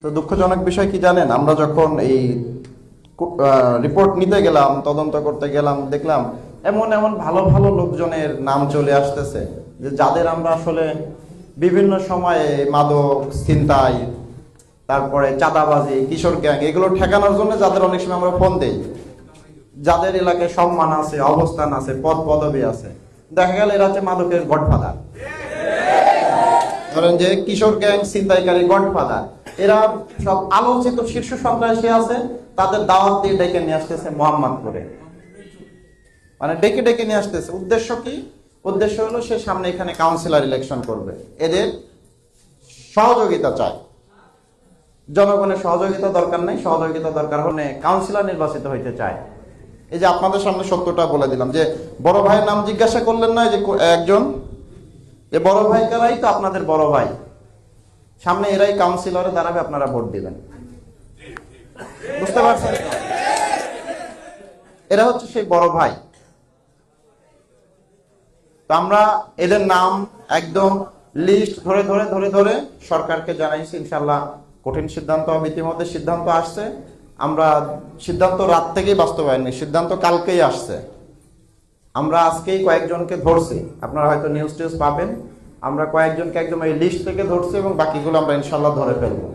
তো দুঃখজনক বিষয় কি জানেন, আমরা যখন এই রিপোর্ট নিতে গেলাম, তদন্ত করতে গেলাম, দেখলাম এমন এমন ভালো ভালো লোকজনের নাম চলে আসতেছে যে যাদের আমরা আসলে বিভিন্ন সময়ে মাদক ছিনতাই, তারপরে চাঁদাবাজি, কিশোর গ্যাং এগুলো ঠেকানোর জন্য যাদের অনেক সময় আমরা ফোন দেই, যাদের এলাকায় সম্মান আছে, অবস্থান আছে, পদ পদবি আছে, দেখা গেল এরা হচ্ছে মাদকের গডফাদার। ধরেন যে কিশোর গ্যাং ছিনতাইকারী গডফাদার, এরা সব আলোচিত শীর্ষ সন্ত্রাসী আছে, তাদের দাওয়াত দিয়ে ডেকে নিয়ে আসতেছে মোহাম্মদপুরে, মানে ডেকে ডেকে নিয়ে আসতেছে। উদ্দেশ্য কি? উদ্দেশ্য হলো সে সামনে এখানে কাউন্সিলর ইলেকশন করবে, এদের সহযোগিতা চায়। জনগণের সহযোগিতা দরকার নেই, সহযোগিতা দরকার হলে কাউন্সিলর নির্বাচিত হইতে চায়। এই যে আপনাদের সামনে সত্যটা বলে দিলাম, যে বড় ভাইয়ের নাম জিজ্ঞাসা করলেন না, যে একজন যে বড় ভাই কারাই তো আপনাদের বড় ভাই, সামনে এরাই কাউন্সিলরে দাঁড়াবে, আপনারা ভোট দিবেন। বুঝতে পারছেন? এরা হচ্ছে সেই বড় ভাই। তো আমরা এদের নাম একদম লিস্ট ধরে ধরে ধরে ধরে সরকারকে জানাইছি। ইনশাল্লাহ কঠিন সিদ্ধান্ত হবে, ইতিমধ্যে সিদ্ধান্ত আসছে। আমরা সিদ্ধান্ত রাত থেকেই বাস্তবায়ন নেই, সিদ্ধান্ত কালকেই আসছে। আমরা আজকেই কয়েকজনকে ধরছি, আপনারা হয়তো নিউজ টিউজ পাবেন। আমরা কয়েকজনকে একদম এই লিস্ট থেকে ধরছি এবং বাকিগুলো আমরা ইনশাল্লাহ ধরে ফেলবো।